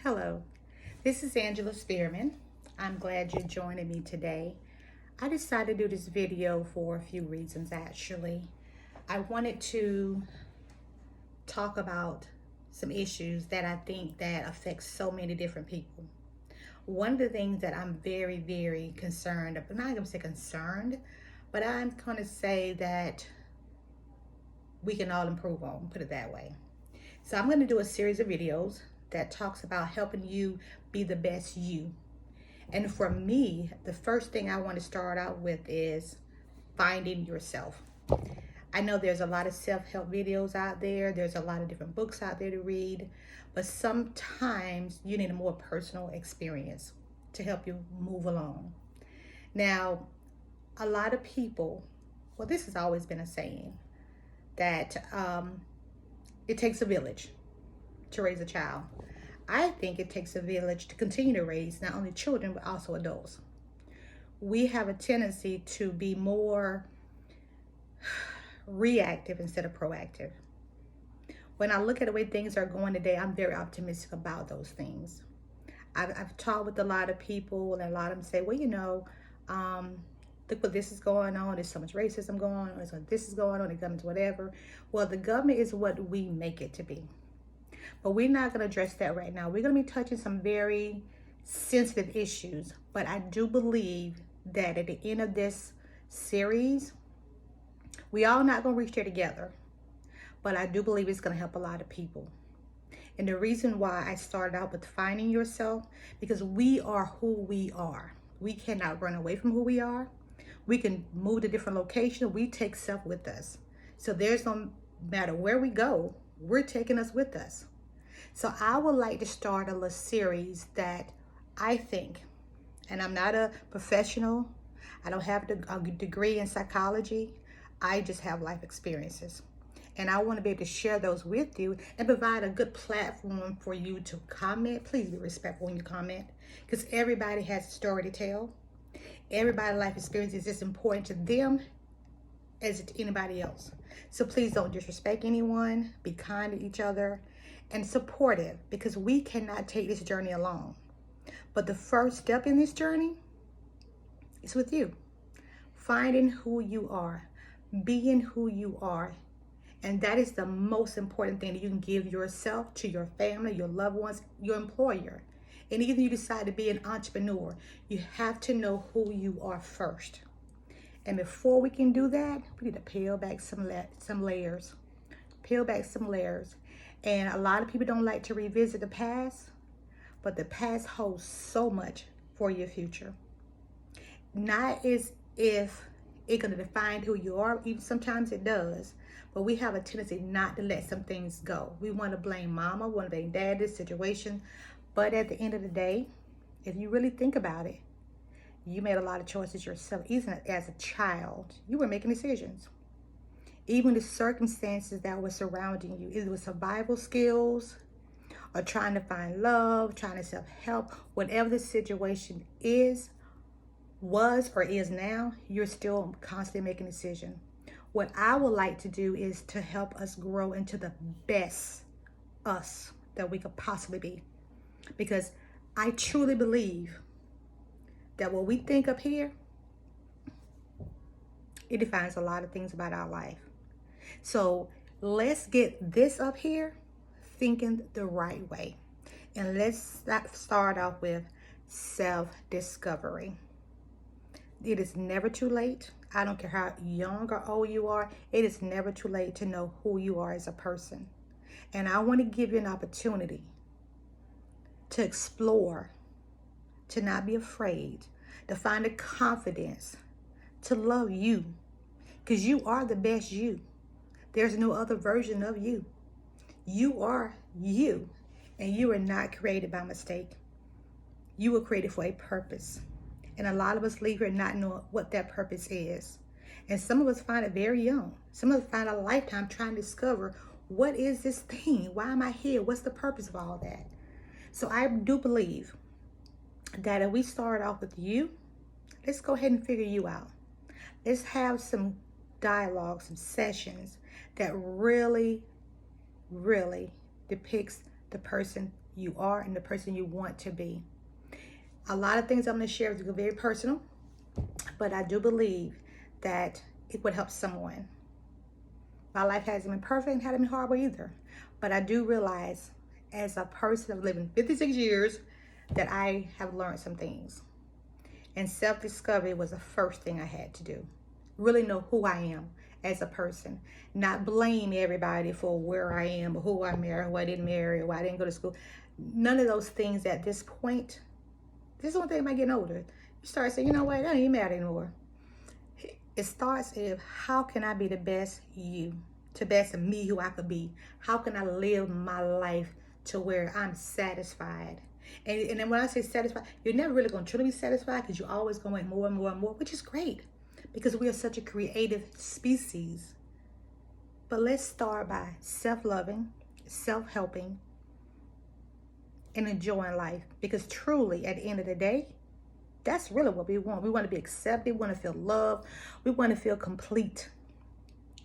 Hello, this is Angela Spearman. I'm glad you're joining me today. I decided to do this video for a few reasons actually. I wanted to talk about some issues that I think that affect so many different people. One of the things that I'm very concerned, I'm not gonna say concerned, but I'm gonna say that we can all improve on, put it that way. So I'm gonna do a series of videos that talks about helping you be the best you. And for me, the first thing I want to start out with is finding yourself. I know there's a lot of self-help videos out there. There's a lot of different books out there to read, but sometimes you need a more personal experience to help you move along. Now, a lot of people, well, this has always been a saying that it takes a village to raise a child. I think it takes a village to continue to raise not only children, but also adults. We have a tendency to be more reactive instead of proactive. When I look at the way things are going today, I'm very optimistic about those things. I've talked with a lot of people, and a lot of them say, well, look what this is going on. There's so much racism going on. This is going on. The government's whatever. Well, the government is what we make it to be. But we're not going to address that right now. We're going to be touching some very sensitive issues. But I do believe that at the end of this series, we all not going to reach there together. But I do believe it's going to help a lot of people. And the reason why I started out with finding yourself, because we are who we are. We cannot run away from who we are. We can move to different locations. We take self with us. So there's no matter where we go, we're taking us with us. So I would like to start a little series that I think, and I'm not a professional, I don't have a degree in psychology, I just have life experiences. And I want to be able to share those with you and provide a good platform for you to comment. Please be respectful when you comment, because everybody has a story to tell. Everybody's life experience is as important to them as to anybody else. So please don't disrespect anyone, be kind to each other, and supportive, because we cannot take this journey alone. But the first step in this journey is with you. Finding who you are, being who you are. And that is the most important thing that you can give yourself, to your family, your loved ones, your employer. And even if you decide to be an entrepreneur, you have to know who you are first. And before we can do that, we need to peel back some layers. Peel back some layers. And a lot of people don't like to revisit the past, but the past holds so much for your future. Not as if it's going to define who you are, even sometimes it does, but we have a tendency not to let some things go. We want to blame mama, we want to blame dad, this situation, but at the end of the day, if you really think about it, you made a lot of choices yourself. Even as a child, you were making decisions. Even the circumstances that were surrounding you, either with survival skills or trying to find love, trying to self-help, whatever the situation was or is now, you're still constantly making decisions. What I would like to do is to help us grow into the best us that we could possibly be. Because I truly believe that what we think up here, it defines a lot of things about our life. So let's get this up here thinking the right way. And let's start off with self-discovery. It is never too late. I don't care how young or old you are. It is never too late to know who you are as a person. And I want to give you an opportunity to explore, to not be afraid, to find the confidence, to love you, because you are the best you. There's no other version of you. You are you, and you are not created by mistake. You were created for a purpose. And a lot of us leave here not knowing what that purpose is. And some of us find it very young. Some of us find a lifetime trying to discover, what is this thing? Why am I here? What's the purpose of all that? So I do believe that if we start off with you, let's go ahead and figure you out. Let's have some dialogue, some sessions that really depicts the person you are and the person you want to be. A lot of things I'm going to share is very personal, but I do believe that it would help someone. My life hasn't been perfect and hasn't been horrible either, but I do realize as a person of living 56 years that I have learned some things. And self-discovery was the first thing I had to do. Really know who I am as a person. Not blame everybody for where I am, or who I married, who I didn't marry, or why I didn't go to school. None of those things at this point. This is one thing about getting older. You start saying, you know what, I don't even matter anymore. It starts with, how can I be the best you? To best of me who I could be. How can I live my life to where I'm satisfied? And then when I say satisfied, you're never really going to truly be satisfied, because you're always going to want more and more and more, which is great because we are such a creative species. But let's start by self-loving, self-helping, and enjoying life, because truly at the end of the day, that's really what we want. We want to be accepted. We want to feel loved. We want to feel complete.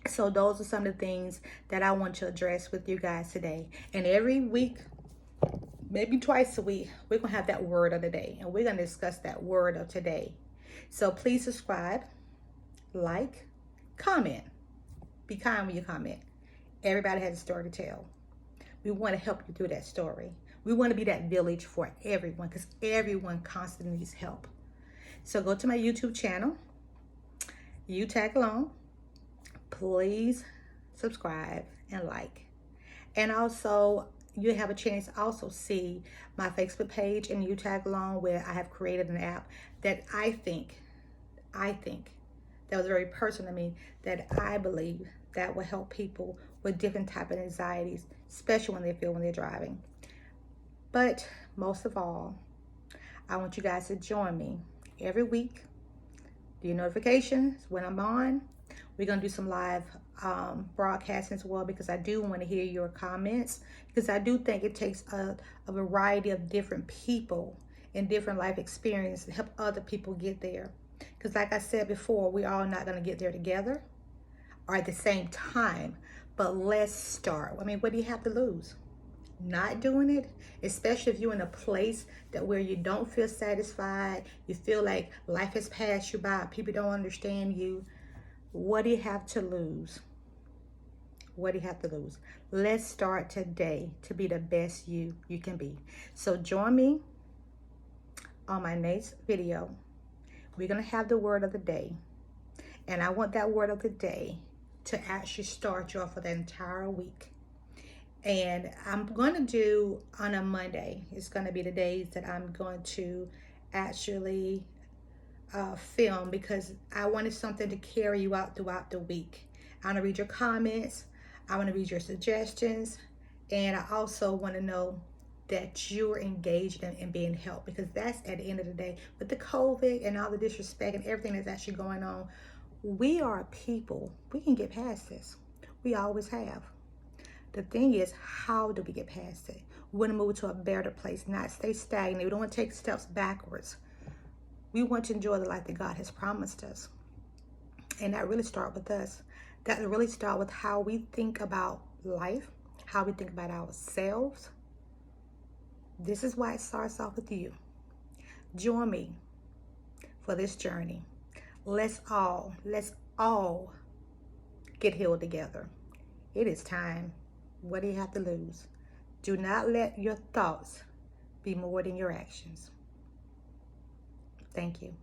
So those are some of the things that I want to address with you guys today. And every week, maybe twice a week, we're going to have that word of the day. And we're going to discuss that word of today. So please subscribe, like, comment. Be kind when you comment. Everybody has a story to tell. We want to help you through that story. We want to be that village for everyone, because everyone constantly needs help. So go to my YouTube channel. You tag along. Please subscribe and like. And also, you have a chance to also see my Facebook page and you tag along, where I have created an app that I think that was very personal to me, that I believe that will help people with different type of anxieties, especially when they're driving. But most of all, I want you guys to join me every week. Do your notifications when I'm on. We're going to do some live broadcasting as well, because I do want to hear your comments, because I do think it takes a variety of different people and different life experiences to help other people get there. Because like I said before, we're all not going to get there together or at the same time, but let's start. I mean, what do you have to lose? Not doing it, especially if you're in a place that where you don't feel satisfied, you feel like life has passed you by, people don't understand you. What do you have to lose? What do you have to lose? Let's start today to be the best you can be. So join me on my next video. We're going to have the word of the day, and I want that word of the day to actually start you off for the entire week. And I'm going to do on a Monday. It's going to be the days that I'm going to actually film, because I wanted something to carry you out throughout the week. I want to read your comments. I want to read your suggestions. And I also want to know that you're engaged in being helped, because that's at the end of the day, with the COVID and all the disrespect and everything that's actually going on, we are people. We can get past this. We always have. The thing is, how do we get past it? We want to move to a better place, not stay stagnant. We don't want to take steps backwards. We want to enjoy the life that God has promised us. And that really starts with us. That really starts with how we think about life, how we think about ourselves. This is why it starts off with you. Join me for this journey. Let's all get healed together. It is time. What do you have to lose? Do not let your thoughts be more than your actions. Thank you.